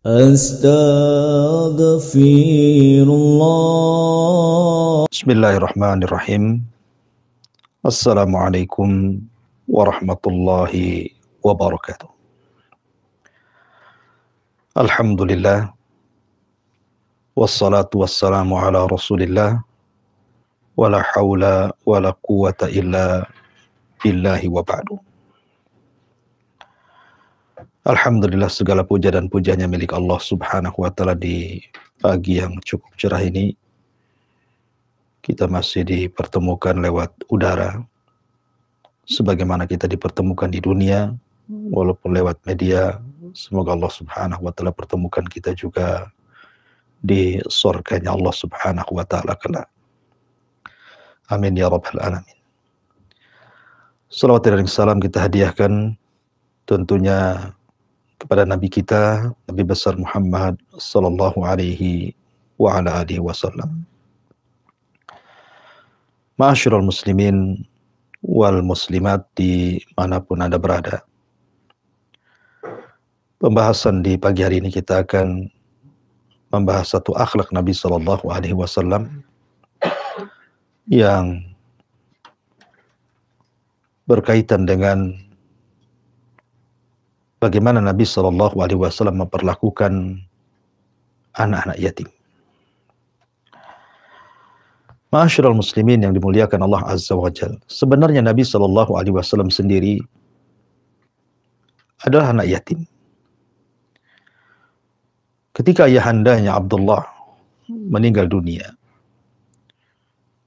Astaghfirullah. Bismillahirrahmanirrahim. Assalamualaikum warahmatullahi wabarakatuh. Alhamdulillah. Wassalatu wassalamu ala rasulillah. Wala hawla wala quwata illa billahi wa ba'du. Alhamdulillah, segala puja dan pujanya milik Allah subhanahu wa ta'ala. Di pagi yang cukup cerah ini kita masih dipertemukan lewat udara sebagaimana kita dipertemukan di dunia walaupun lewat media. Semoga Allah subhanahu wa ta'ala pertemukan kita juga di surganya Allah subhanahu wa ta'ala kelak. Amin ya rabbal alamin. Salawat dan salam kita hadiahkan tentunya kepada Nabi kita, Nabi besar Muhammad sallallahu alaihi wa ala alihi wasallam. Ma'asyiral muslimin wal muslimat dimanapun Anda berada. Pembahasan di pagi hari ini kita akan membahas satu akhlak Nabi sallallahu alaihi wasallam yang berkaitan dengan bagaimana Nabi sallallahu alaihi wasallam memperlakukan anak-anak yatim. Ma'asyiral muslimin yang dimuliakan Allah azza wa jalla. Sebenarnya Nabi sallallahu alaihi wasallam sendiri adalah anak yatim. Ketika ayahandanya Abdullah meninggal dunia,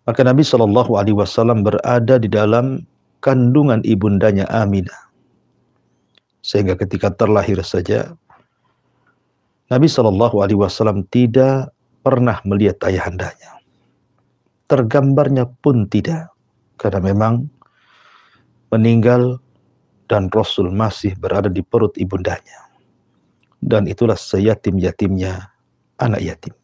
maka Nabi sallallahu alaihi wasallam berada di dalam kandungan ibundanya Aminah. Sehingga ketika terlahir saja Nabi sallallahu alaihi wasallam tidak pernah melihat ayahandanya. Tergambarnya pun tidak, karena memang meninggal dan Rasul masih berada di perut ibundanya. Dan itulah seyatim-yatimnya anak yatim.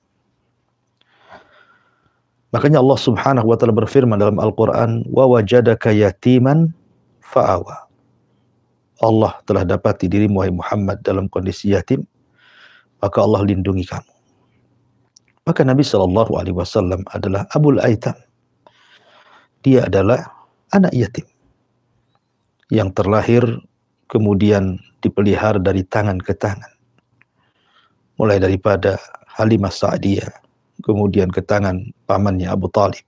Makanya Allah subhanahu wa ta'ala berfirman dalam Al-Quran, wa wajadaka yatiman fa'awa. Allah telah dapati dirimu wahai Muhammad dalam kondisi yatim, maka Allah lindungi kamu. Maka Nabi sallallahu alaihi wasallam adalah Abul Aitam. Dia adalah anak yatim yang terlahir kemudian dipelihara dari tangan ke tangan. Mulai daripada Halimah Sa'diyah, kemudian ke tangan pamannya Abu Talib,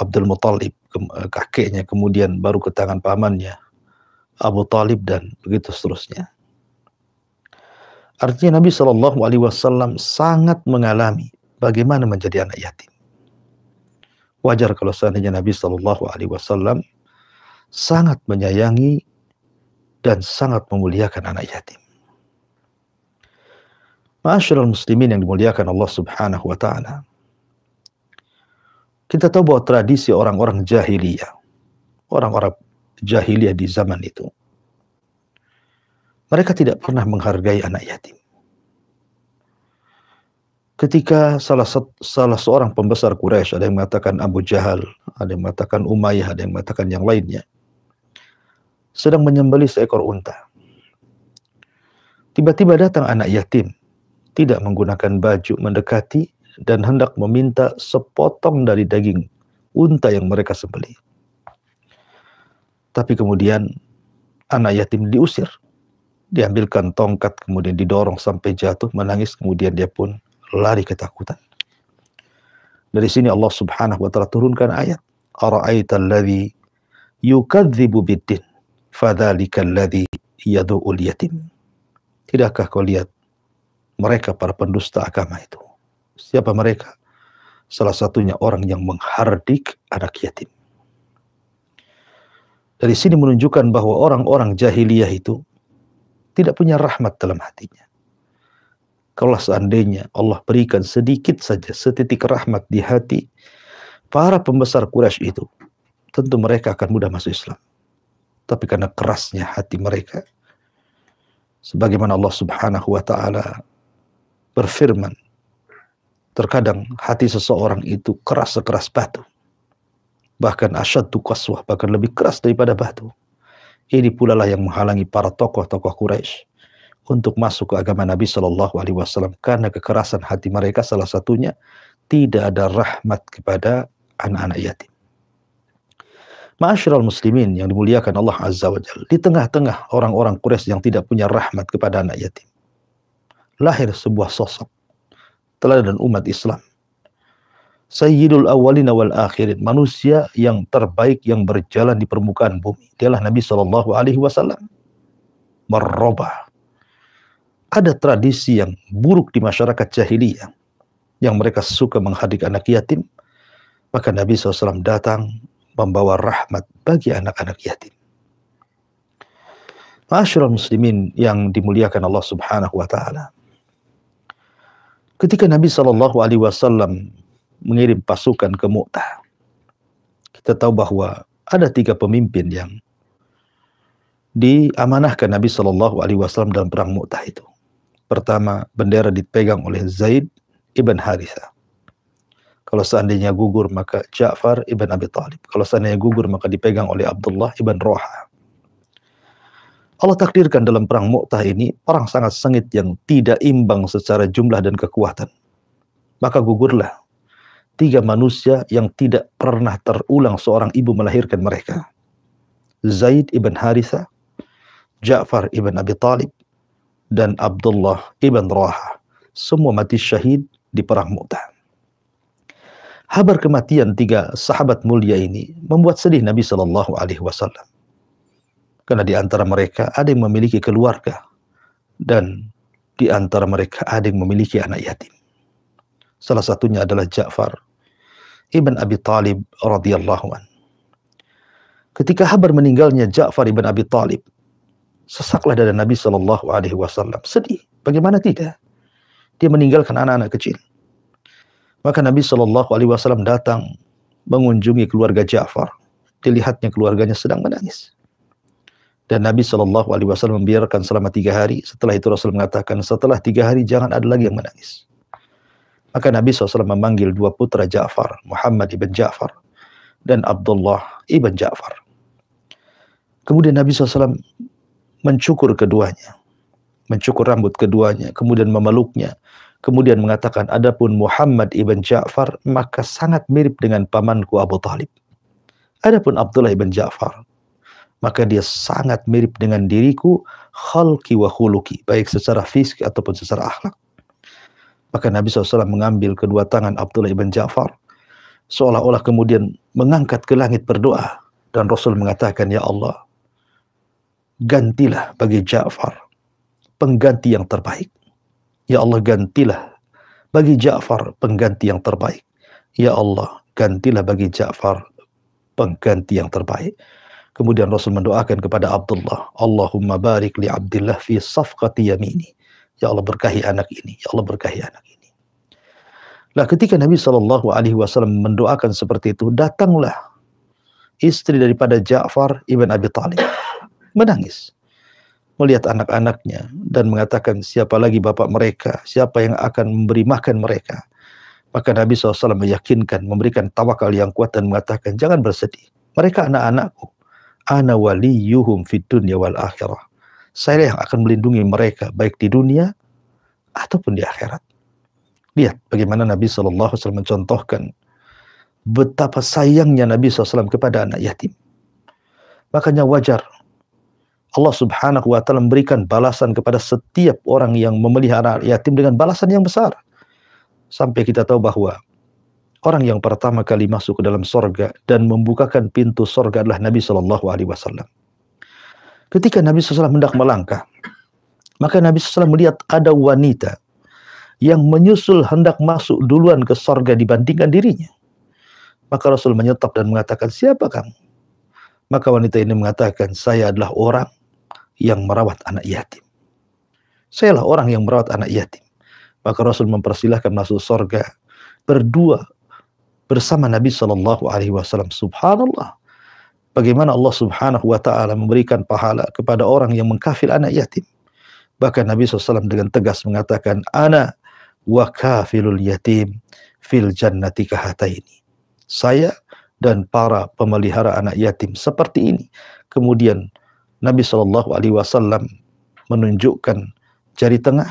Abdul Muttalib, kakeknya, kemudian baru ke tangan pamannya Abu Talib, dan begitu seterusnya. Artinya Nabi sallallahu alaihi wasallam sangat mengalami bagaimana menjadi anak yatim. Wajar kalau seandainya Nabi sallallahu alaihi wasallam sangat menyayangi dan sangat memuliakan anak yatim. Ma'asyiral muslimin yang dimuliakan Allah subhanahu wa ta'ala. Kita tahu bahwa tradisi orang-orang jahiliyah, orang-orang jahiliyah di zaman itu, mereka tidak pernah menghargai anak yatim. Ketika salah seorang pembesar Quraisy, ada yang mengatakan Abu Jahal, ada yang mengatakan Umayyah, ada yang mengatakan yang lainnya, sedang menyembelih seekor unta. Tiba-tiba datang anak yatim, tidak menggunakan baju, mendekati dan hendak meminta sepotong dari daging unta yang mereka sembelih. Tapi kemudian anak yatim diusir. Diambilkan tongkat, kemudian didorong sampai jatuh, menangis, kemudian dia pun lari ketakutan. Dari sini Allah subhanahu wa ta'ala turunkan ayat, ara'aita alladhi yukadzibu biddin, fadhalika alladhi yadu'ul yatim. Tidakkah kau lihat mereka para pendusta agama itu? Siapa mereka? Salah satunya orang yang menghardik anak yatim. Dari sini menunjukkan bahwa orang-orang jahiliyah itu tidak punya rahmat dalam hatinya. Kalau seandainya Allah berikan sedikit saja, setitik rahmat di hati para pembesar Quraisy itu, tentu mereka akan mudah masuk Islam. Tapi karena kerasnya hati mereka, sebagaimana Allah subhanahu wa ta'ala berfirman, terkadang hati seseorang itu keras sekeras batu. Bahkan asyaddu qaswah, bahkan lebih keras daripada batu. Ini pula lah yang menghalangi para tokoh-tokoh Quraisy untuk masuk ke agama Nabi Shallallahu Alaihi Wasallam karena kekerasan hati mereka. Salah satunya tidak ada rahmat kepada anak-anak yatim. Ma'asyiral muslimin yang dimuliakan Allah Azza wa Jalla, di tengah-tengah orang-orang Quraisy yang tidak punya rahmat kepada anak yatim, lahir sebuah sosok teladan umat Islam, Sayyidul awwalin wal akhirin, manusia yang terbaik yang berjalan di permukaan bumi. Dialah Nabi Shallallahu Alaihi Wasallam. Merubah ada tradisi yang buruk di masyarakat jahiliyah, yang mereka suka menghadik anak yatim. Maka Nabi SAW datang membawa rahmat bagi anak-anak yatim. Ma'asyiral muslimin yang dimuliakan Allah Subhanahu wa taala. Ketika Nabi Shallallahu Alaihi Wasallam mengirim pasukan ke Mu'tah, kita tahu bahwa ada 3 pemimpin yang diamanahkan Nabi Shallallahu Alaihi Wasallam dalam perang Mu'tah itu. Pertama, bendera dipegang oleh Zaid ibn Harithah. Kalau seandainya gugur maka Ja'far ibn Abi Thalib. Kalau seandainya gugur maka dipegang oleh Abdullah ibn Rawaha. Allah takdirkan dalam perang Mu'tah ini perang sangat sengit yang tidak imbang secara jumlah dan kekuatan. Maka gugurlah 3 manusia yang tidak pernah terulang seorang ibu melahirkan mereka. Zaid ibn Harithah, Ja'far ibn Abi Thalib, dan Abdullah ibn Rawaha. Semua mati syahid di perang Mu'tah. Kabar kematian 3 sahabat mulia ini membuat sedih Nabi Shallallahu Alaihi Wasallam. Karena di antara mereka ada yang memiliki keluarga, dan di antara mereka ada yang memiliki anak yatim. Salah satunya adalah Ja'far ibn Abi Thalib radhiyallahu an. Ketika kabar meninggalnya Ja'far ibn Abi Thalib, sesaklah dada Nabi Shallallahu Alaihi Wasallam. Sedih, bagaimana tidak? Dia meninggalkan anak-anak kecil. Maka Nabi Shallallahu Alaihi Wasallam datang mengunjungi keluarga Ja'far. Dilihatnya keluarganya sedang menangis. Dan Nabi Shallallahu Alaihi Wasallam membiarkan selama 3 hari. Setelah itu Rasul mengatakan, setelah 3 hari jangan ada lagi yang menangis. Maka Nabi SAW memanggil 2 putra Ja'far, Muhammad ibn Ja'far dan Abdullah ibn Ja'far. Kemudian Nabi SAW mencukur keduanya, mencukur rambut keduanya, kemudian memeluknya. Kemudian mengatakan, adapun Muhammad ibn Ja'far maka sangat mirip dengan pamanku Abu Talib. Adapun Abdullah ibn Ja'far maka dia sangat mirip dengan diriku, khalqi wa khuluki, baik secara fisik ataupun secara akhlak. Maka Nabi SAW mengambil kedua tangan Abdullah ibn Ja'far, seolah-olah kemudian mengangkat ke langit berdoa. Dan Rasul mengatakan, ya Allah, gantilah bagi Ja'far pengganti yang terbaik. Ya Allah, gantilah bagi Ja'far pengganti yang terbaik. Ya Allah, gantilah bagi Ja'far pengganti yang terbaik. Kemudian Rasul mendoakan kepada Abdullah, Allahumma barik li Abdillah fi safqati yamini. Ya Allah, berkahi anak ini. Ya Allah, berkahi anak ini. Nah, ketika Nabi Shallallahu Alaihi Wasallam mendoakan seperti itu, datanglah istri daripada Ja'far ibn Abi Thalib, menangis melihat anak-anaknya dan mengatakan, siapa lagi bapak mereka, siapa yang akan memberi makan mereka. Maka Nabi SAW meyakinkan, memberikan tawakal yang kuat dan mengatakan, jangan bersedih, mereka anak-anakku, ana waliyuhum fid dunya wal akhirah. Saya yang akan melindungi mereka baik di dunia ataupun di akhirat. Lihat bagaimana Nabi SAW mencontohkan betapa sayangnya Nabi SAW kepada anak yatim. Makanya wajar Allah Subhanahu wa Ta'ala memberikan balasan kepada setiap orang yang memelihara yatim dengan balasan yang besar. Sampai kita tahu bahwa orang yang pertama kali masuk ke dalam sorga dan membukakan pintu sorga adalah Nabi Shallallahu Alaihi Wasallam. Ketika Nabi SAW hendak melangkah, maka Nabi SAW melihat ada wanita yang menyusul hendak masuk duluan ke sorga dibandingkan dirinya. Maka Rasul menyetop dan mengatakan, siapa kamu? Maka wanita ini mengatakan, saya adalah orang yang merawat anak yatim. Sayalah orang yang merawat anak yatim. Maka Rasul mempersilahkan masuk sorga berdua bersama Nabi Shallallahu Alaihi Wasallam. Subhanallah, bagaimana Allah Subhanahu Wa Taala memberikan pahala kepada orang yang mengkafil anak yatim. Bahkan Nabi SAW dengan tegas mengatakan, ana wa kafilul yatim fil jannati kahataini. Saya dan para pemelihara anak yatim seperti ini. Kemudian Nabi Shallallahu Alaihi Wasallam menunjukkan jari tengah,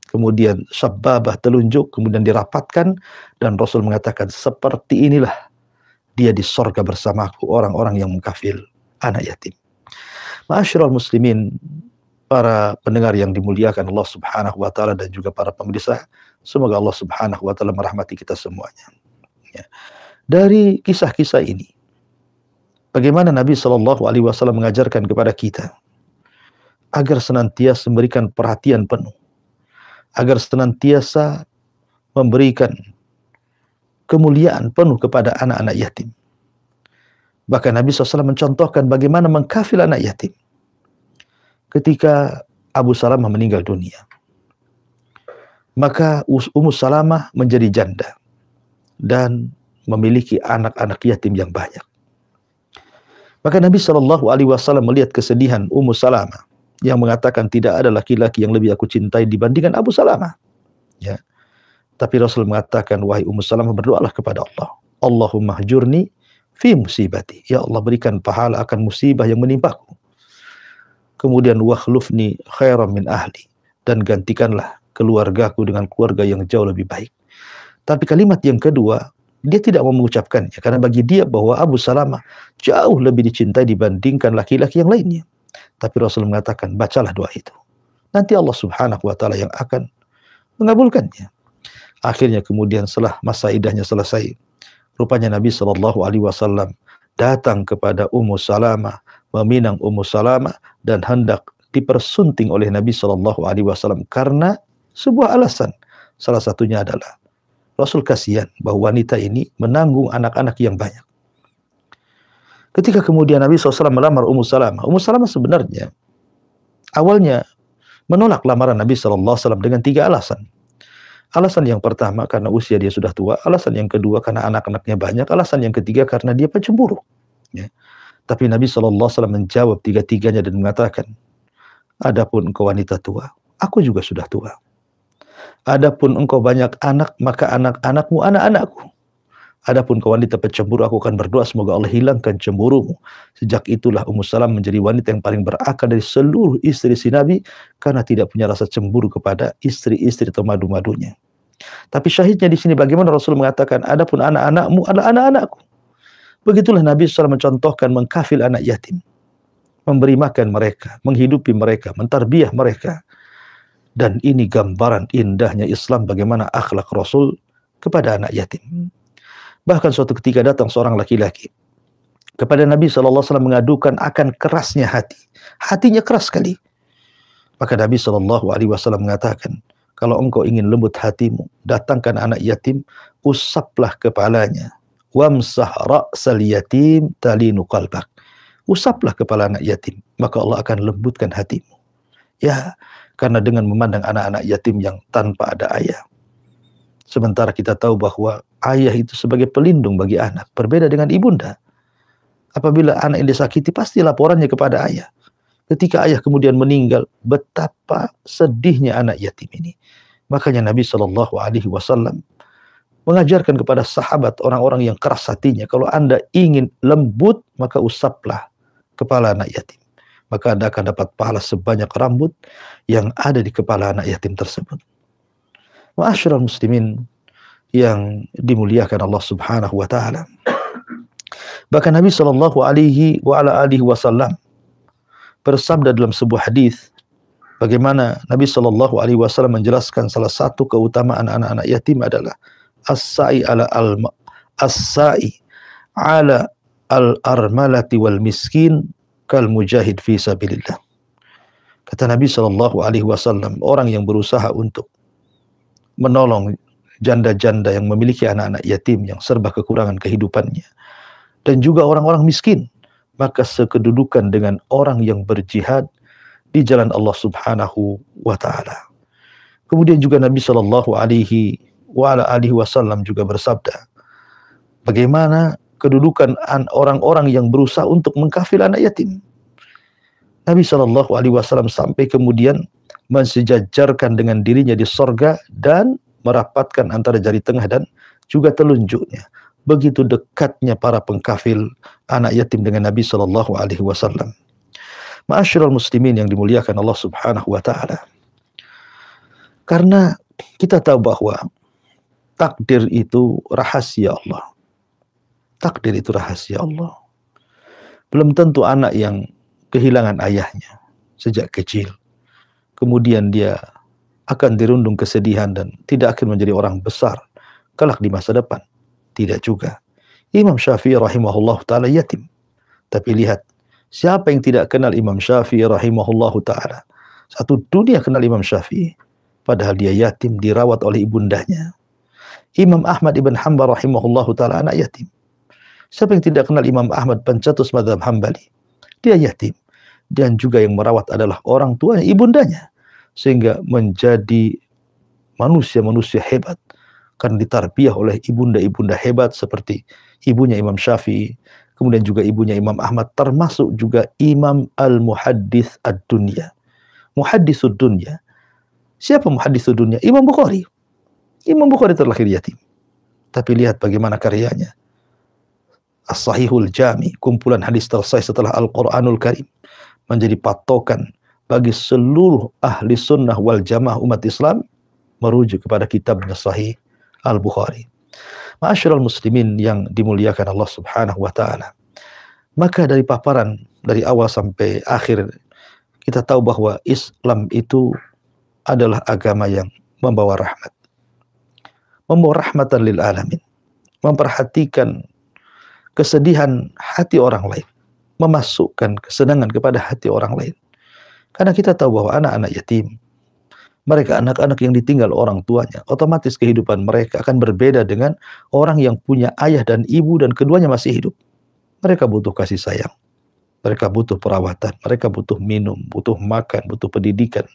kemudian sababah telunjuk, kemudian dirapatkan, dan Rasul mengatakan seperti inilah dia di sorga bersamaku, orang-orang yang mengkafil anak yatim. Ma'asyiral muslimin, para pendengar yang dimuliakan Allah Subhanahu wa taala dan juga para pemirsa, semoga Allah Subhanahu wa taala merahmati kita semuanya. Ya. Dari kisah-kisah ini, bagaimana Nabi Shallallahu alaihi wasallam mengajarkan kepada kita agar senantiasa memberikan perhatian penuh, agar senantiasa memberikan kemuliaan penuh kepada anak-anak yatim. Bahkan Nabi SAW mencontohkan bagaimana mengkafil anak yatim. Ketika Abu Salamah meninggal dunia, maka Ummu Salamah menjadi janda dan memiliki anak-anak yatim yang banyak. Maka Nabi SAW melihat kesedihan Ummu Salamah yang mengatakan tidak ada laki-laki yang lebih aku cintai dibandingkan Abu Salamah. Ya. Tapi Rasul mengatakan, wahai Ummu Salamah, berdoalah kepada Allah. Allahumma hjurni fi musibati. Ya Allah, berikan pahala akan musibah yang menimpaku. Kemudian wakhlufni khairan min ahli. Dan gantikanlah keluargaku dengan keluarga yang jauh lebih baik. Tapi kalimat yang kedua, dia tidak mau mengucapkannya. Karena bagi dia bahwa Abu Salamah jauh lebih dicintai dibandingkan laki-laki yang lainnya. Tapi Rasul mengatakan, bacalah doa itu. Nanti Allah Subhanahu wa taala yang akan mengabulkannya. Akhirnya kemudian setelah masa iddahnya selesai, rupanya Nabi Shallallahu alaihi wasallam datang kepada Ummu Salamah, meminang Ummu Salamah dan hendak dipersunting oleh Nabi Shallallahu alaihi wasallam karena sebuah alasan. Salah satunya adalah Rasul kasihan bahwa wanita ini menanggung anak-anak yang banyak. Ketika kemudian Nabi SAW melamar Ummu Salamah sebenarnya awalnya menolak lamaran Nabi SAW dengan 3 alasan. Alasan yang pertama karena usia dia sudah tua, alasan yang kedua karena anak-anaknya banyak, alasan yang ketiga karena dia pencemburu. Ya. Tapi Nabi SAW menjawab 3-tiganya dan mengatakan, adapun engkau wanita tua, aku juga sudah tua. Adapun engkau banyak anak, maka anak-anakmu anak-anakku. Adapun kau wanita pencemburu, aku akan berdoa semoga Allah hilangkan cemburumu. Sejak itulah Ummu Salamah menjadi wanita yang paling berakal dari seluruh istri si Nabi karena tidak punya rasa cemburu kepada istri-istri atau madu-madunya. Tapi syahidnya di sini bagaimana Rasul mengatakan, adapun anak-anakmu adalah anak-anakku. Begitulah Nabi SAW mencontohkan mengkafil anak yatim, memberi makan mereka, menghidupi mereka, mentarbiah mereka. Dan ini gambaran indahnya Islam, bagaimana akhlak Rasul kepada anak yatim. Bahkan suatu ketika datang seorang laki-laki kepada Nabi SAW mengadukan akan kerasnya hati. Hatinya keras sekali. Maka Nabi SAW mengatakan, kalau engkau ingin lembut hatimu, datangkan anak yatim, usaplah kepalanya. Wamsah ra'sal yatim talinu qalbak. Usaplah kepala anak yatim, maka Allah akan lembutkan hatimu. Ya, karena dengan memandang anak-anak yatim yang tanpa ada ayah. Sementara kita tahu bahwa ayah itu sebagai pelindung bagi anak. Berbeda dengan ibunda. Apabila anak yang disakiti, pasti laporannya kepada ayah. Ketika ayah kemudian meninggal, betapa sedihnya anak yatim ini. Makanya Nabi SAW mengajarkan kepada sahabat, orang-orang yang keras hatinya, kalau Anda ingin lembut, maka usaplah kepala anak yatim. Maka Anda akan dapat pahala sebanyak rambut yang ada di kepala anak yatim tersebut. Ma'asyiral muslimin yang dimuliakan Allah Subhanahu wa taala. Bahkan Nabi sallallahu alaihi wasallam bersabda dalam sebuah hadis bagaimana Nabi sallallahu alaihi wasallam menjelaskan salah satu keutamaan anak-anak yatim adalah as-sa'i ala al-armalati wal miskin kal mujahid fi sabilillah. Kata Nabi sallallahu alaihi wasallam, orang yang berusaha untuk menolong janda-janda yang memiliki anak-anak yatim yang serba kekurangan kehidupannya, dan juga orang-orang miskin, maka sekedudukan dengan orang yang berjihad di jalan Allah Subhanahu wa taala. Kemudian juga Nabi sallallahu alaihi wasallam juga bersabda, bagaimana kedudukan orang-orang yang berusaha untuk mengkafil anak yatim. Nabi sallallahu alaihi wasallam sampai kemudian mensejajarkan dengan dirinya di sorga dan merapatkan antara jari tengah dan juga telunjuknya. Begitu dekatnya para pengkafil anak yatim dengan Nabi sallallahu alaihi wasallam. Ma'asyiral muslimin yang dimuliakan Allah Subhanahu wa taala. Karena kita tahu bahwa takdir itu rahasia Allah. Takdir itu rahasia Allah. Belum tentu anak yang kehilangan ayahnya sejak kecil, kemudian dia akan dirundung kesedihan dan tidak akan menjadi orang besar kelak di masa depan. Tidak juga. Imam Syafi'i rahimahullah ta'ala yatim. Tapi lihat, siapa yang tidak kenal Imam Syafi'i rahimahullah ta'ala? Satu dunia kenal Imam Syafi'i. Padahal dia yatim, dirawat oleh ibundanya. Imam Ahmad ibn Hanbal rahimahullah ta'ala anak yatim. Siapa yang tidak kenal Imam Ahmad pencetus mazhab Hambali? Dia yatim. Dan juga yang merawat adalah orang tuanya, ibundanya. Sehingga menjadi manusia-manusia hebat. Karena ditarbiyah oleh ibunda-ibunda hebat seperti ibunya Imam Syafi'i. Kemudian juga ibunya Imam Ahmad. Termasuk juga Imam Al-Muhaddits Ad-Dunya. Muhadditsud Dunya. Siapa Muhadditsud Dunya? Imam Bukhari. Imam Bukhari terlahir yatim. Tapi lihat bagaimana karyanya. As-Sahihul Jami, kumpulan hadis tersahih setelah Al-Quranul Karim, menjadi patokan bagi seluruh ahli sunnah wal jamaah umat Islam merujuk kepada kitabnya Sahih Al-Bukhari. Ma'asyiral muslimin yang dimuliakan Allah Subhanahu wa taala. Maka dari paparan dari awal sampai akhir kita tahu bahwa Islam itu adalah agama yang membawa rahmat. Membawa rahmatan lil alamin. Memperhatikan kesedihan hati orang lain, memasukkan kesenangan kepada hati orang lain. Karena kita tahu bahwa anak-anak yatim, mereka anak-anak yang ditinggal orang tuanya, otomatis kehidupan mereka akan berbeda dengan orang yang punya ayah dan ibu dan keduanya masih hidup. Mereka butuh kasih sayang, mereka butuh perawatan, mereka butuh minum, butuh makan, butuh pendidikan.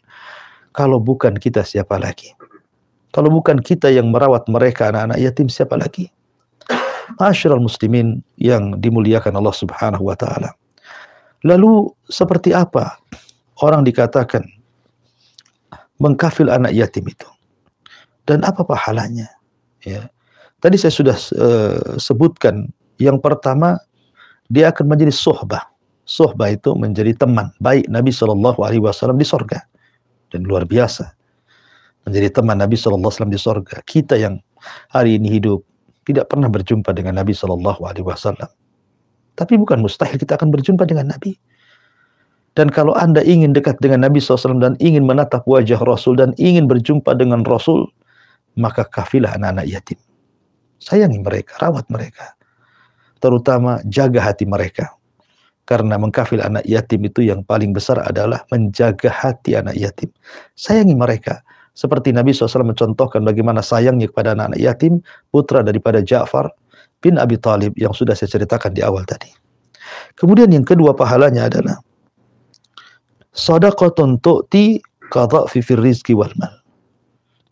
Kalau bukan kita, siapa lagi? Kalau bukan kita yang merawat mereka, anak-anak yatim, siapa lagi? Ma'asyiral muslimin yang dimuliakan Allah Subhanahu wa taala. Lalu seperti apa orang dikatakan mengkafil anak yatim itu? Dan apa pahalanya? Ya. Tadi saya sudah sebutkan, yang pertama dia akan menjadi suhbah. Suhbah itu menjadi teman baik Nabi sallallahu alaihi wasallam di surga. Dan luar biasa. Menjadi teman Nabi sallallahu alaihi wasallam di surga. Kita yang hari ini hidup tidak pernah berjumpa dengan Nabi sallallahu alaihi wasallam. Tapi bukan mustahil kita akan berjumpa dengan Nabi. Dan kalau Anda ingin dekat dengan Nabi SAW dan ingin menatap wajah Rasul dan ingin berjumpa dengan Rasul, maka kafilah anak-anak yatim. Sayangi mereka, rawat mereka. Terutama jaga hati mereka. Karena mengkafil anak yatim itu yang paling besar adalah menjaga hati anak yatim. Sayangi mereka. Seperti Nabi SAW mencontohkan bagaimana sayangnya kepada anak-anak yatim, putra daripada Ja'far bin Abi Thalib yang sudah saya ceritakan di awal tadi. Kemudian yang kedua pahalanya adalah shadaqatun tu'ti kadhafi fir rizqi wal mal.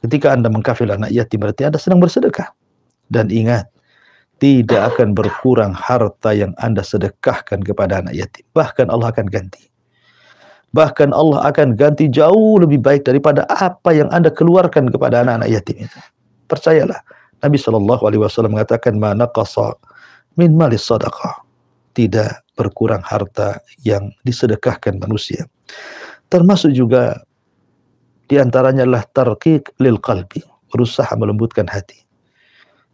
Ketika Anda mengkafil anak yatim berarti Anda sedang bersedekah. Dan ingat, tidak akan berkurang harta yang Anda sedekahkan kepada anak yatim. Bahkan Allah akan ganti. Bahkan Allah akan ganti jauh lebih baik daripada apa yang Anda keluarkan kepada anak-anak yatim itu. Percayalah, Nabi SAW mengatakan, "Ma naqasa min malis sadaqah." Tidak berkurang harta yang disedekahkan manusia. Termasuk juga diantaranya adalah tarqiq lil qalbi, berusaha melembutkan hati.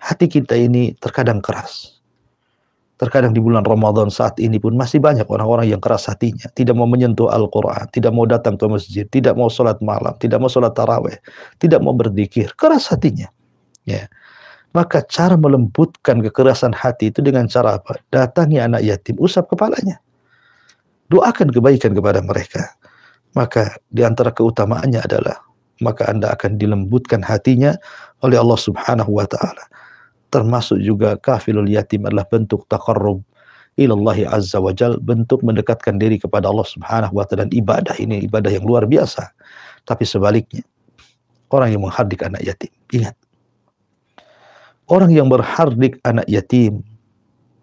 Hati kita ini terkadang keras. Terkadang di bulan Ramadan saat ini pun masih banyak orang-orang yang keras hatinya. Tidak mau menyentuh Al-Quran, tidak mau datang ke masjid, tidak mau sholat malam, tidak mau sholat taraweh, tidak mau berzikir. Keras hatinya. Ya. Maka cara melembutkan kekerasan hati itu dengan cara apa? Datangi anak yatim, usap kepalanya. Doakan kebaikan kepada mereka. Maka di antara keutamaannya adalah, maka Anda akan dilembutkan hatinya oleh Allah Subhanahu wa ta'ala. Termasuk juga kafilul yatim adalah bentuk taqarrub ilallahi azza wa jal, bentuk mendekatkan diri kepada Allah Subhanahu wa ta'ala. Dan ibadah ini ibadah yang luar biasa. Tapi sebaliknya, orang yang menghardik anak yatim, ingat, orang yang berhardik anak yatim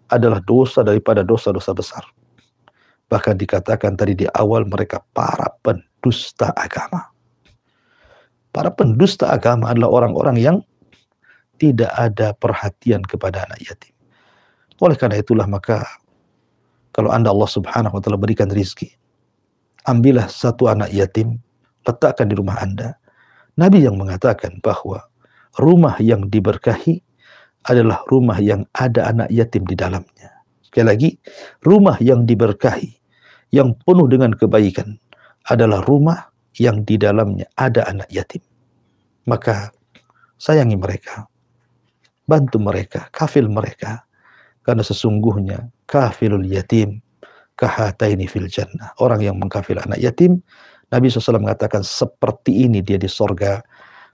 adalah dosa daripada dosa-dosa besar. Bahkan dikatakan tadi di awal, mereka para pendusta agama. Para pendusta agama adalah orang-orang yang tidak ada perhatian kepada anak yatim. Oleh karena itulah maka kalau Anda Allah Subhanahu wa ta'ala berikan rizki, ambillah satu anak yatim, letakkan di rumah Anda, Nabi yang mengatakan bahwa rumah yang diberkahi adalah rumah yang ada anak yatim di dalamnya. Sekali lagi, rumah yang diberkahi, yang penuh dengan kebaikan, adalah rumah yang di dalamnya ada anak yatim. Maka sayangi mereka, bantu mereka, kafil mereka, karena sesungguhnya kafilul yatim kahataini fil jannah. Orang yang mengkafil anak yatim, Nabi SAW mengatakan seperti ini dia di sorga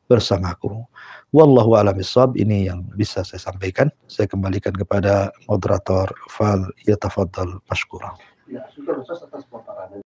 bersamaku. Wallahu a'lam bishawab. Ini yang bisa saya sampaikan. Saya kembalikan kepada moderator. Fal yatafaddal mashkura. Ya, syukur Ustaz atas paparannya.